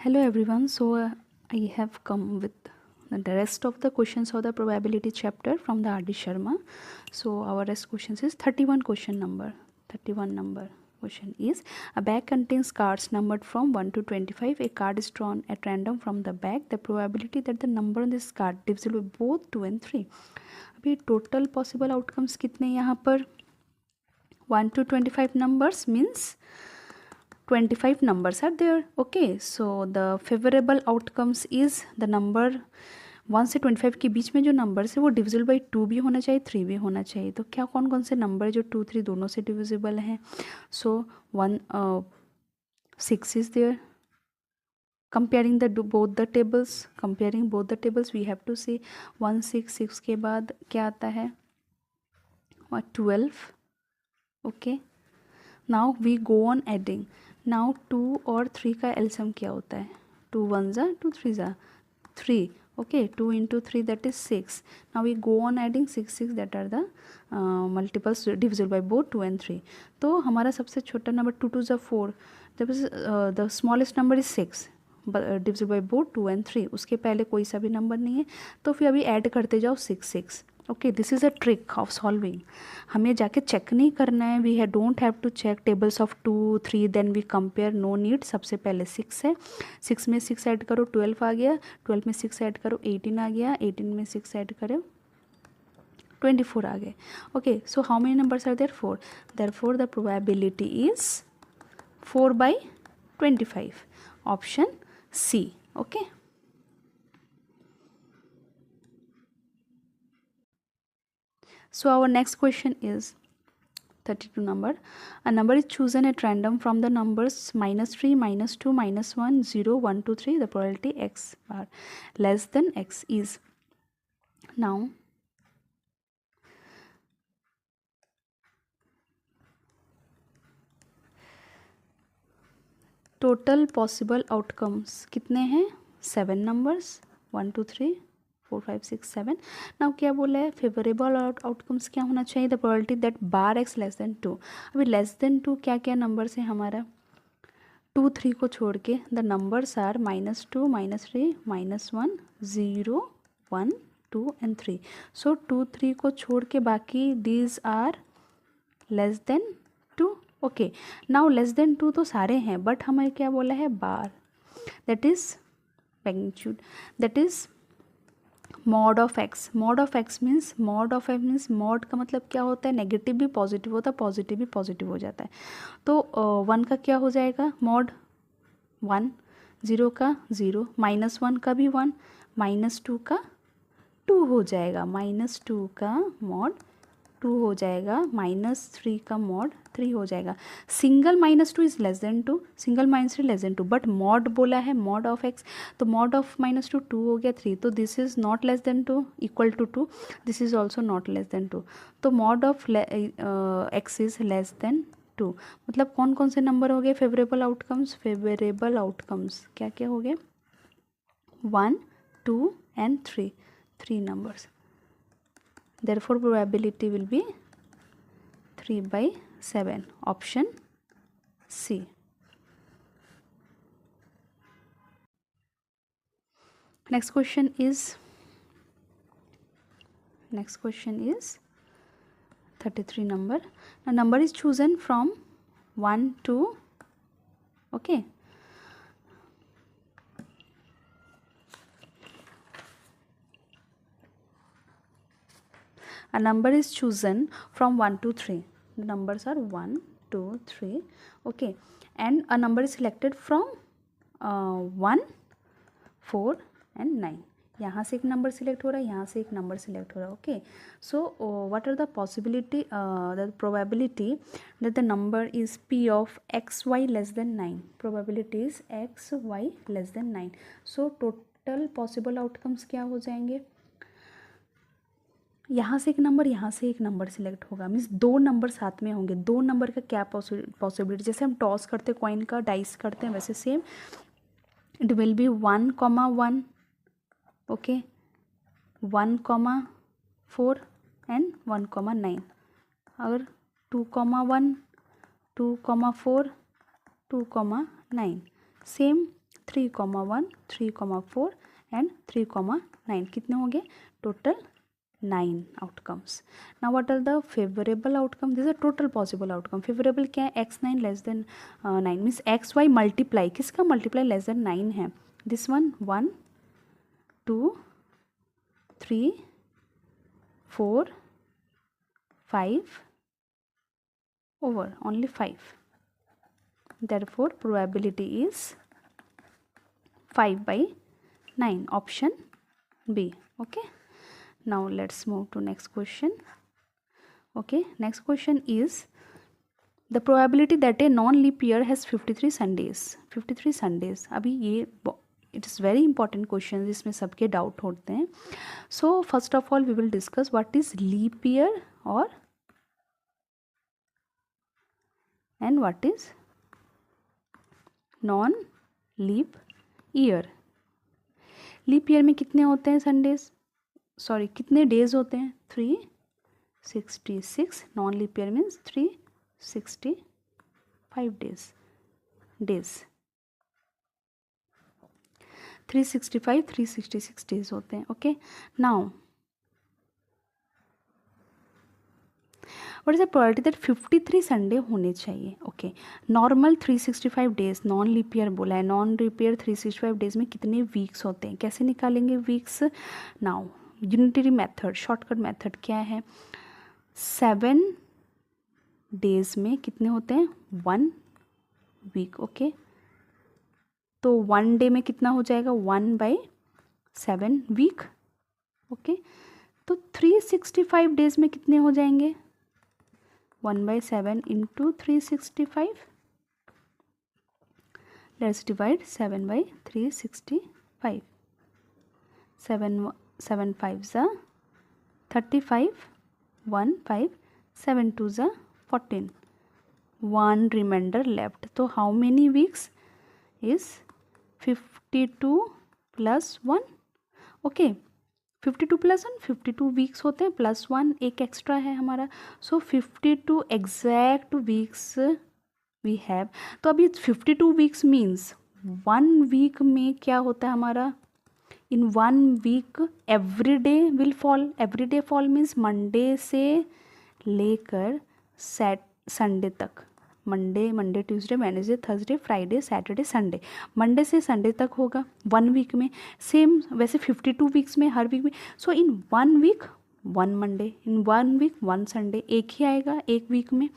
Hello everyone. I have come with the rest of the questions of the probability chapter from the R.D. Sharma. So our rest questions is 31 question number. 31 number question is a bag contains cards numbered from 1 to 25. A card is drawn at random from the bag. The probability that the number on this card divisible by both 2 and 3. अभी total possible outcomes कितने यहाँ पर 1 to 25 numbers means 25 numbers are there. Okay, so the favorable outcomes is the number 1 से 25 के बीच में जो numbers है वो डिविजिबल बाई 2 भी होना चाहिए, 3 भी होना चाहिए. तो क्या कौन कौन से नंबर जो 2 3 दोनों से डिविजिबल हैं? सो 6 is there. Comparing both the tables we have to see 1 6 6 के बाद क्या आता है 12. Okay, now we go on adding. Now 2 और 3 का एल्सियम क्या होता है 2 1 ज़ा 2 3 ज़ा 3. Okay 2 into 3 that is 6. Now we go on adding 6 6 that are the multiples divisible by both 2 and 3. तो हमारा सबसे छोटा नंबर 2 2 ज़ा 4. जब the smallest number is 6 divisible by both 2 and 3. उसके पहले कोई सा भी नंबर नहीं है तो फिर अभी ऐड करते जाओ 6 6. Okay this is a trick of solving. हमें जाके चेक नहीं करना है. We don't have to check tables of 2 3 then we compare. No need. सबसे पहले 6 है. 6 में 6 ऐड करो 12 आ गया. 12 में 6 ऐड करो 18 आ गया. 18 में 6 ऐड करो 24 आ गए. Okay so how many numbers are there 4. Therefore the probability is 4/25. Option C. Okay so our next question is 32 number. A number is chosen at random from the numbers -3 -2 -1 0 1 2 3. The probability x bar less than x is. Now total possible outcomes कितने हैं 7 numbers 1 2 3 4 5 6 7. Now क्या बोला है favourable outcomes क्या होना चाहिए the probability that bar x less than 2. अभी less than 2 क्या क्या नंबर्स है हमारा 2 3 को छोड़ के the numbers are -2 -3 -1 0 1 2 and 3. So 2 3 को छोड़ के बाकी these are less than 2. Okay now less than 2 तो सारे हैं बट हमें क्या बोला है bar that is magnitude that is mod of x. Mod of x means mod का मतलब क्या होता है नेगेटिव भी पॉजिटिव होता है पॉजिटिव भी पॉजिटिव हो जाता है. तो 1 का क्या हो जाएगा मॉड 1 0 का 0 -1 का भी 1 -2 का 2 हो जाएगा -2 का मॉड 2 हो जाएगा -3 का मॉड 3 हो जाएगा. Single -2 is less than 2 single -3 less than 2 but mod बोला है मॉड ऑफ एक्स तो मॉड ऑफ -2 2 हो गया 3. तो this is not less than 2 equal to 2. This is also not less than 2. तो mod of x is less than 2. मतलब कौन कौन से नंबर हो गए फेवरेबल आउटकम्स क्या क्या हो गए 1 2 and 3 numbers. Therefore probability will be 3/7. Option C. Next question is 33 number. Now number is chosen from 1 to okay a number is chosen from 1 to 3. The numbers are 1 2 3 okay and a number is selected from 1 4 and 9. यहाँ से एक number select हो रहा है यहाँ से एक number select हो रहा है. Okay so what are the possibility the probability that the number is p of x y less than 9. Probability is x y less than 9. So total possible outcomes क्या हो जाएंगे यहाँ से एक नंबर यहाँ से एक नंबर सिलेक्ट होगा मीन्स 2 नंबर साथ में होंगे. 2 नंबर का क्या पॉसिबिलिटी जैसे हम टॉस करते हैं कॉइन का डाइस करते हैं वैसे same it will be 1 1 okay 1 4 and 1 9. अगर 2 1 2 4 2 9 सेम 3,1, 3,4 एंड 3,9. कितने हो गए total? 9 outcomes. Now what are the favourable outcome? This is total possible outcome. Favourable क्या है? x9 less than 9 means xy multiply. किसका मल्टीप्लाई लेस देन 9 है? This one 1 2 3 4 5 over only 5. Therefore probability is 5/9, option B. Okay, now let's move to next question. Okay, next question is the probability that a non-leap year has 53 Sundays. 53 Sundays. अभी ये it is very important question, जिसमें सबके doubt होते हैं. So first of all we will discuss what is leap year and what is non leap year. Leap year में कितने होते हैं संडेज? सॉरी कितने डेज होते हैं? 366. Non leap year means 365 days. 365 366 days होते हैं. Okay, now what is the probability that 53 Sunday होने चाहिए? Okay, normal 365 days, non leap year बोला है. नॉन लीप ईयर 365 डेज में कितने वीक्स होते हैं? कैसे निकालेंगे weeks? Now unitary method, shortcut method क्या है? 7 डेज में कितने होते हैं? 1 वीक. ओके, तो 1 डे में कितना हो जाएगा? 1/7 वीक. ओके, तो 365 डेज में कितने हो जाएंगे? 1/7 इंटू 365. Let's divide 7/365. 7 5 ज़ा 35, 1 5 7 2 ज़ा 14. 1 रिमाइंडर लेफ्ट. तो how many weeks is 52 + 1. Okay, 52 + 1 52 weeks होते हैं, +1 एक एक्स्ट्रा है हमारा. सो 52 एग्जैक्ट वीक्स वी हैव. तो अभी 52 वीक्स मीन्स 1 वीक में क्या होता है हमारा? In 1 week every day will fall. Every day fall means Monday से लेकर संडे तक. Monday Tuesday Wednesday Thursday Friday Saturday Sunday. Monday से संडे तक होगा 1 वीक में. सेम वैसे 52 वीक्स में हर वीक में. सो इन 1 वीक 1 मंडे, इन 1 वीक 1 संडे. एक ही आएगा एक वीक में.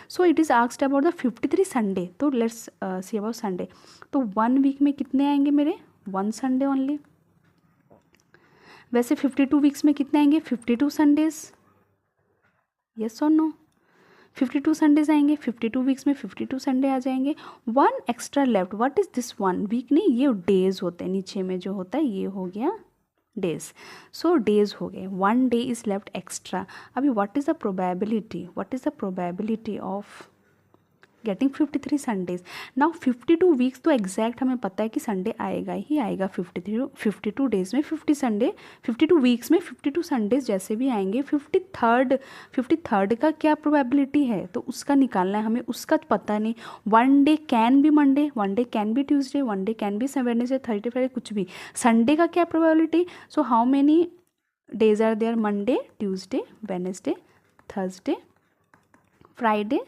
So it is asked about the 53 Sunday. तो लेट्स सी अबाउट संडे. तो 1 वीक में कितने आएंगे मेरे? 1 संडे ओनली. वैसे 52 वीक्स में कितने आएंगे? 52 संडेज. यस और नो? 52 संडेज आएंगे. 52 वीक्स में 52 संडे आ जाएंगे. 1 extra left. What is this 1 week? नहीं, ये डेज होते हैं. नीचे में जो होता है ये हो गया डेज. सो डेज हो गए. 1 डे इज लेफ्ट एक्स्ट्रा. अभी what is the probability of getting 53 Sundays? Now 52 weeks तो एग्जैक्ट हमें पता है कि संडे आएगा ही आएगा. 52 डेज में 50 संडे, 52 वीक्स में 52 संडेज जैसे भी आएंगे. 53rd का क्या प्रोबेबिलिटी है? तो उसका निकालना है हमें. उसका पता नहीं. 1 day can be Monday, 1 day can be Tuesday, 1 day can be Wednesday Thursday Friday, कुछ भी. संडे का क्या probability? So how many days are there? Monday Tuesday Wednesday Thursday Friday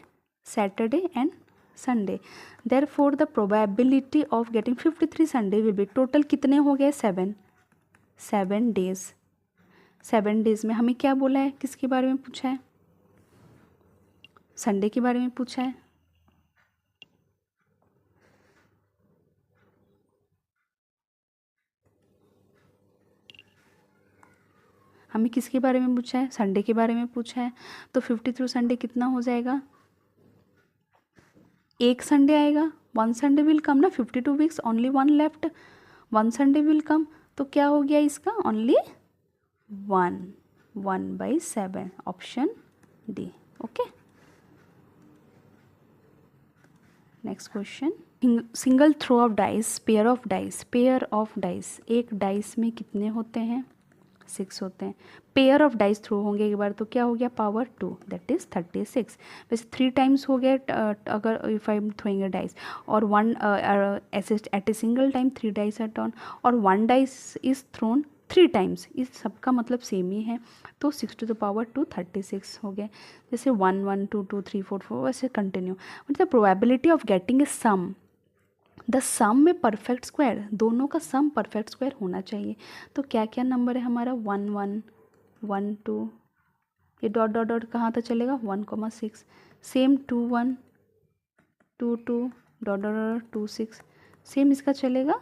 Saturday and Sunday. Therefore the probability of getting 53 Sunday will be total कितने हो गए? 7 days. 7 days में हमें क्या बोला है? किसके बारे में पूछा है? संडे के बारे में पूछा है. हमें किसके बारे में पूछा है? संडे के बारे में पूछा है. तो 53 संडे कितना हो जाएगा? एक संडे आएगा. 1 संडे विल कम ना. 52 weeks only 1 left. 1 Sunday will come. तो क्या हो गया इसका? Only 1/7. Option D. Okay, next question. Single throw of dice, pair of dice. एक डाइस में कितने होते हैं? 6 होते हैं। पेयर ऑफ डाइस थ्रो होंगे एक बार तो क्या हो गया, पावर 2, दैट इज़ 36। वैसे 3 टाइम्स हो गया अगर if I am throwing a dice, और one at a single time 3 dice are turn, और 1 डाइस इज थ्रोन 3 टाइम्स, इस सबका मतलब सेम ही है। तो 6 टू द पावर 2 36 हो गए। जैसे 1 1 2 2 3 4 4 वैसे कंटिन्यू। मतलब probability of getting a sum, the sum में परफेक्ट स्क्वायर, दोनों का सम परफेक्ट स्क्वायर होना चाहिए। तो क्या क्या नंबर है हमारा, 1 1 1 2, ये डॉट डॉट डॉट कहाँ तक चलेगा, 1,6, same 2 1 2 2 dot dot dot 2 6, same इसका चलेगा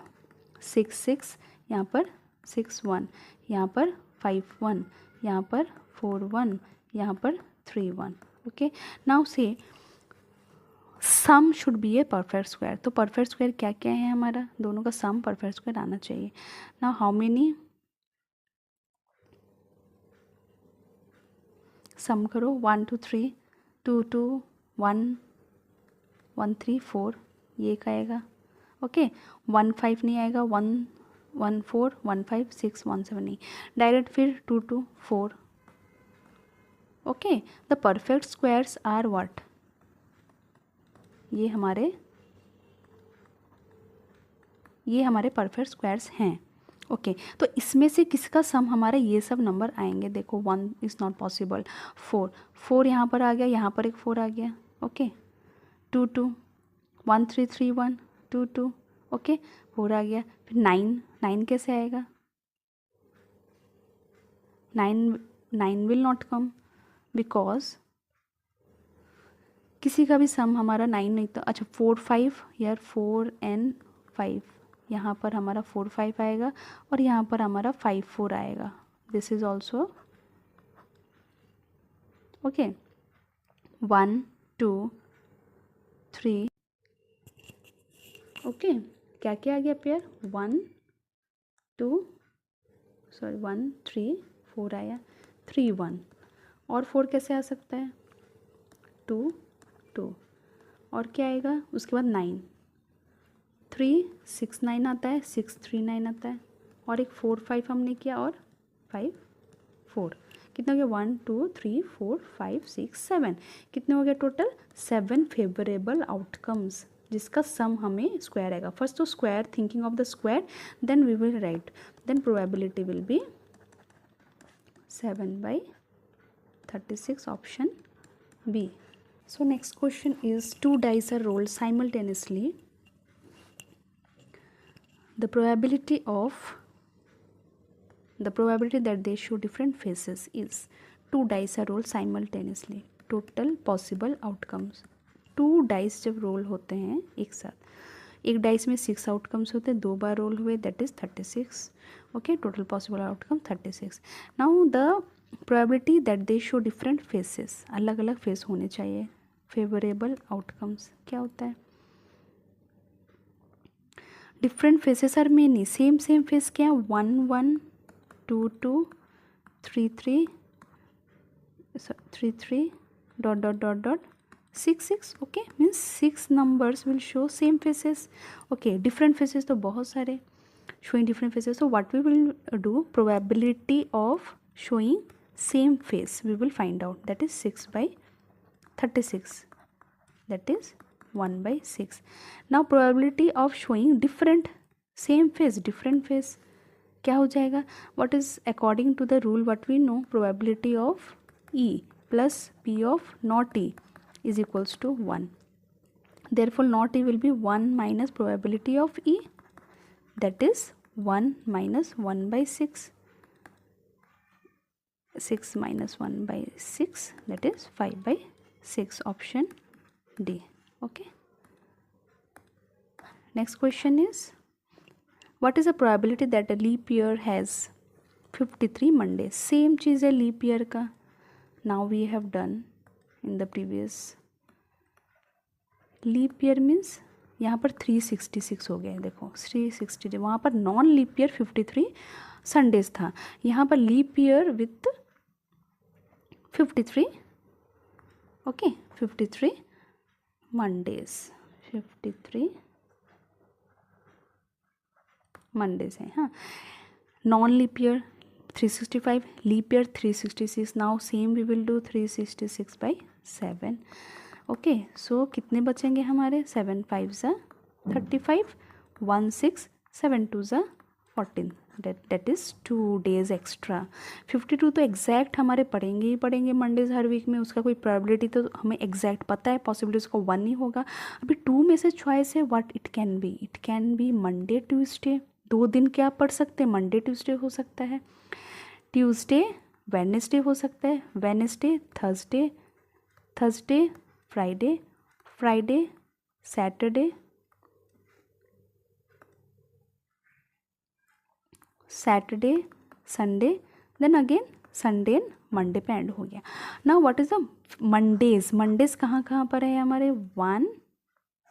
6 6, यहाँ पर 6 1, यहाँ पर 5 1, यहाँ पर 4 1, यहाँ पर 3 1। Okay, now say sum should be a perfect square. तो परफेक्ट स्क्वायर क्या क्या है हमारा, दोनों का सम परफेक्ट स्क्वायर आना चाहिए। नाउ हाउ मेनी, सम करो, 1 2 3 2 2 1 1 3 4, ये एक आएगा। ओके, 1 5 नहीं आएगा, 1 1 4 1 5 6 1 7 नहीं, डायरेक्ट फिर 2 2 4। Okay, the perfect squares are what, ये हमारे परफेक्ट स्क्वायर्स हैं। ओके, तो इसमें से किसका सम हमारा, ये सब नंबर आएंगे। देखो 1 इज़ नॉट पॉसिबल, 4 4 यहाँ पर आ गया, यहाँ पर एक 4 आ गया। ओके, 2 2 1 3 3 1 2 2, ओके 4 आ गया। फिर 9 9 कैसे आएगा, 9 विल नॉट कम, बिकॉज किसी का भी सम हमारा 9 नहीं था। अच्छा 4 5 यार, 4 and 5, यहाँ पर हमारा 4 5 आएगा और यहाँ पर हमारा 5 4 आएगा। This is also okay. 1 2 3, okay, क्या क्या आ गया पेयर, 1 3 4 आया, 3 1, और 4 कैसे आ सकता है, 2 2, और क्या आएगा उसके बाद 9 3 6 9 आता है, 6 3 9 आता है, और एक 4 5 हमने किया, और 5 4, कितना हो गया, 1 2 3 4 5 6 7, कितने हो गए टोटल, 7 फेवरेबल आउटकम्स जिसका सम हमें स्क्वायर आएगा। फर्स्ट तो square, thinking of the square, then we will write, then probability will be 7/36, option B. So next question is, 2 dice are rolled simultaneously. The probability that they show different faces is, 2 dice are rolled simultaneously. Total possible outcomes. 2 dice जब role होते हैं एक साथ, एक dice में 6 outcomes होते हैं, 2 बार role हुए, that is 36। Okay, total possible outcome 36। Now the probability that they show different phases, अलग अलग फेस होने चाहिए। फेवरेबल आउटकम्स क्या होता है, different faces are many, same face क्या है, 1 1 2 2 3 3 3 3 dot dot dot dot 6 6, okay, means 6 numbers will show same faces. Okay, different phases तो बहुत सारे, showing different faces, so what we will do, probability of showing same face we will find out, that is 6/36, that is 1/6. now probability of showing different same face, different face क्या हो जाएगा, what is according to the rule what we know, probability of E plus P of not E is equals to 1, therefore not E will be 1 minus probability of E, that is 1 minus 1/6, 6 minus 1/6, that is 5/6, option D. Okay, next question is, what is the probability that a leap year has 53 Mondays? Same चीज़ है leap year का, now we have done in the previous. leap year means यहाँ पर 366 हो गया, देखो 360, वहाँ पर non leap year 53 Sundays था, यहाँ पर leap year with 53, okay 53 Mondays, 53 Mondays है। हाँ, non leap year 365, leap year 366. Now same we will do 366 by 7. Okay, सो कितने बचेंगे हमारे? 7 5 ज़ा 35, 1 6 7 2 ज़ा 14, दैट इज़ 2 days एक्स्ट्रा. 52 तो एग्जैक्ट हमारे पढ़ेंगे ही पढ़ेंगे मंडेज हर वीक में, उसका कोई प्रोबेबिलिटी तो हमें एग्जैक्ट पता है, पॉसिबिलिटी उसका 1 ही होगा. अभी 2 में से चॉइस है what it can be Monday Tuesday. 2 दिन क्या पढ़ सकते हैं? मंडे ट्यूसडे हो सकता है, ट्यूसडे वेडनेसडे हो सकता है, Wednesday Thursday, Thursday Friday, Friday Saturday, Saturday Sunday, then again Sunday and Monday पे एंड हो गया. Now what is the Mondays कहाँ कहाँ पर है हमारे? 1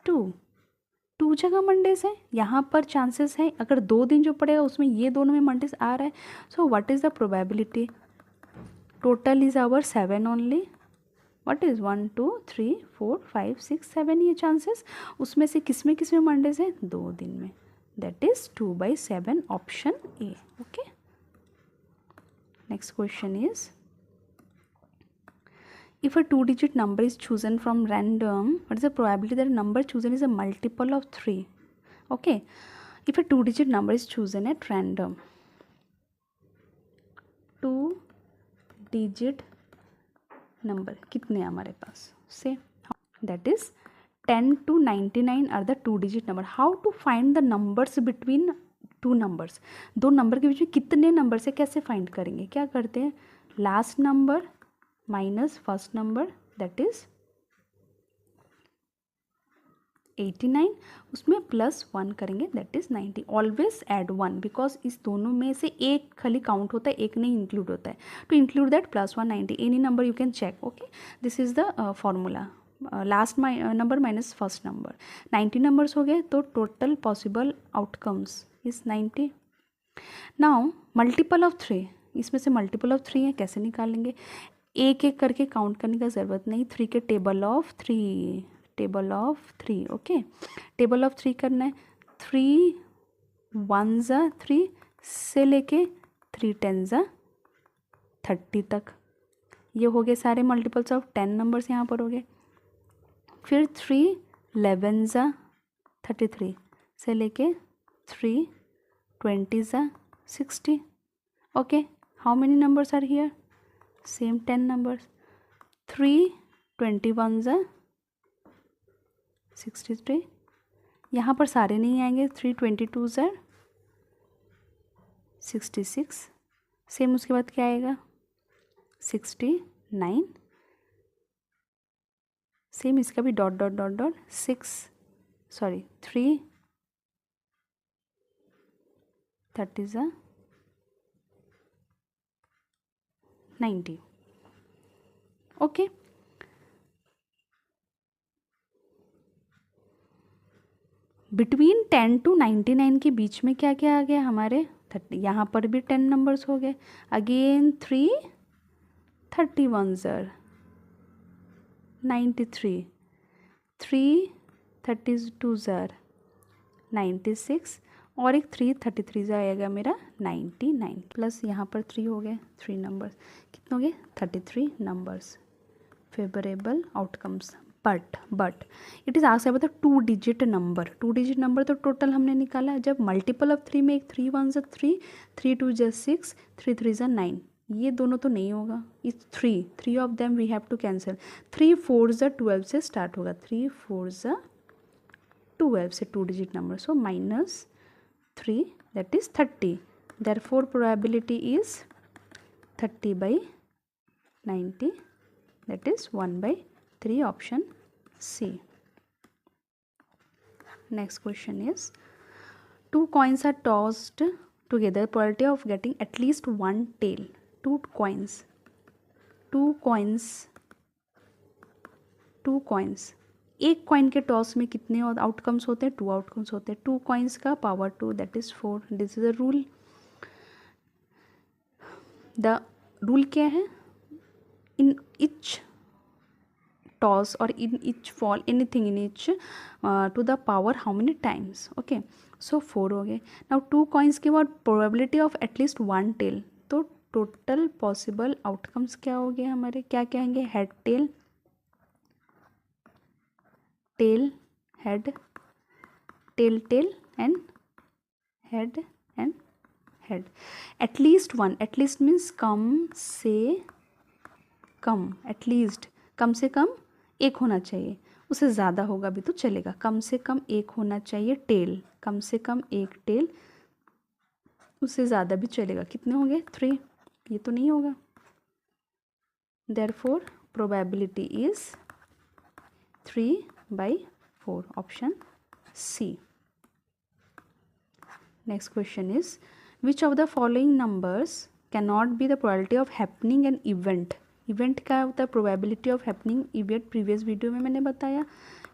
2 जगह मंडेज है. यहाँ पर चांसेस है अगर 2 दिन जो पड़ेगा उसमें ये दोनों में मंडेज आ रहा है. So what is the probability? Total is our 7 only. What is 1 2 3 4 5 6 7 ये चांसेस. उसमें से किस में मंडेज है? 2 दिन में. That is 2/7 option A. Okay, next question is if a 2-digit number is chosen from random, what is the probability that a number chosen is a multiple of 3? Okay, if a 2-digit number is chosen at random, 2-digit number कितने हमारे पास से? that is 10 to 99 are the 2-digit number. How to find the numbers between two numbers? दो number के बीच में कितने number से कैसे find करेंगे? क्या करते हैं? Last number minus first number, that is 89, उसमें प्लस 1 करेंगे, that is 90. Always add 1 because इस दोनों में से एक खाली काउंट होता है, एक नहीं इंक्लूड होता है. To include that +1 90, any number you can check. Okay, this is the formula. Last number minus first number. 90 numbers हो गए तो total possible outcomes is 90. Now multiple of 3, इसमें से मल्टीपल ऑफ 3 है, कैसे निकालेंगे? एक एक करके काउंट करने का ज़रूरत नहीं. 3 के table of 3. Okay, table of 3 करना है. 3 1 ज़ा 3 से लेके 3 10 ज़ा 30 तक. ये हो गए सारे मल्टीपल्स ऑफ 10 नंबर्स यहाँ पर हो गए. फिर 3 11 ज़ा 33 से लेके 3 20 ज़ा 60. Okay, how many numbers are here? Same 10 numbers. 3 21 ज़ा 63. यहाँ पर सारे नहीं आएंगे. 3 22 ज़ा 66. सेम उसके बाद क्या आएगा? 69. सेम इसका भी डॉट डॉट डॉट डॉट 3 30 ज़ा 90. ओके, बिटवीन 10 to 99 के बीच में क्या क्या आ गया हमारे? 30. यहाँ पर भी 10 नंबर्स हो गए. अगेन 3 31 ज़र 93, 3 32 ज़र 96 और एक 3 33 आएगा मेरा 99. प्लस यहाँ पर 3 हो गए, 3 नंबर्स. कितने हो गए? 33 numbers. Favourable outcomes. But it is asked about the 2-digit number. 2-digit number तो टोटल हमने निकाला है. जब मल्टीपल ऑफ 3 में एक 3 1 ज़ा 3, 3 2 ज़ा 6, 3 3 ज़ा 9, ये दोनों तो नहीं होगा. इस 3 of them we have to cancel. 3 4 ज़ा 12 से स्टार्ट होगा. 3 4 ज़ा 12 से 2-digit number. So minus 3, that is 30. Therefore probability is 30/90, that is 1/3, option C. Next question is 2 coins are tossed together, probability of getting at least one tail. 2 coins, एक coin के toss में कितने outcomes होते हैं? 2 outcomes होते हैं. 2 coins का power 2, that is 4. This is the rule. The rule क्या है? इन इच टॉस और in each fall anything in each to the power how many times? Okay, so 4 हो गए. नाउ 2 कॉइन्स के बाद प्रोबेबिलिटी ऑफ एटलीस्ट 1 टेल, तो total possible outcomes क्या हो गए हमारे, क्या कहेंगे, head tail, tail head, tail tail and head and head. At least one, at least means कम से कम, एटलीस्ट कम से कम एक होना चाहिए, उससे ज़्यादा होगा भी तो चलेगा, कम से कम एक होना चाहिए टेल, कम से कम एक टेल, उससे ज़्यादा भी चलेगा. कितने हो गए, 3, ये तो नहीं होगा. Therefore probability is 3/4, option C. Next question is which of the following numbers can not be the probability of happening an event. Event क्या होता है, probability of happening event. Previous video में मैंने बताया,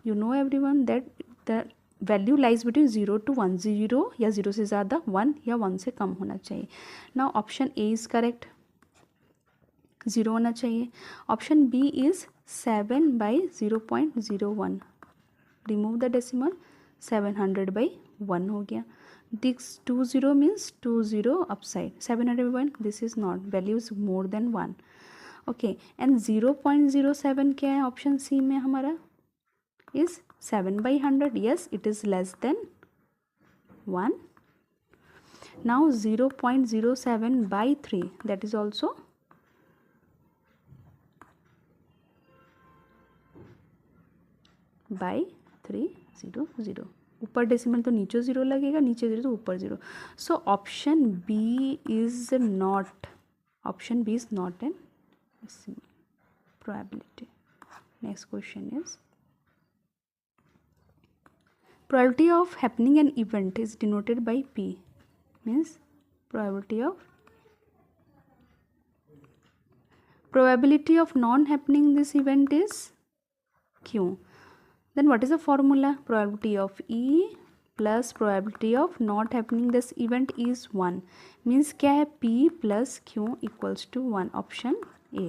you know everyone that the value lies between 0 to 1, 0 या 0 से ज़्यादा, 1 या 1 से कम होना चाहिए. Now option A is correct, 0 होना चाहिए. Option B is 7/0.01, remove the decimal, 700/1 हो गया. This 20 means 20 upside, 700/1, this is not, value is more than 1. Okay, and 0.07 क्या है ऑप्शन सी में हमारा, is 7/100. yes, it is less than 1. now 0.07/3, that is also by 300. ऊपर decimal तो नीचे 0 लगेगा, नीचे 0 तो ऊपर 0. So option B is not, option B is not an decimal probability. Next question is probability of happening an event is denoted by P, means probability of non happening this event is Q. Then what is the formula, probability of E plus probability of not happening this event is 1, means क्या है, P plus Q equals to 1, option A.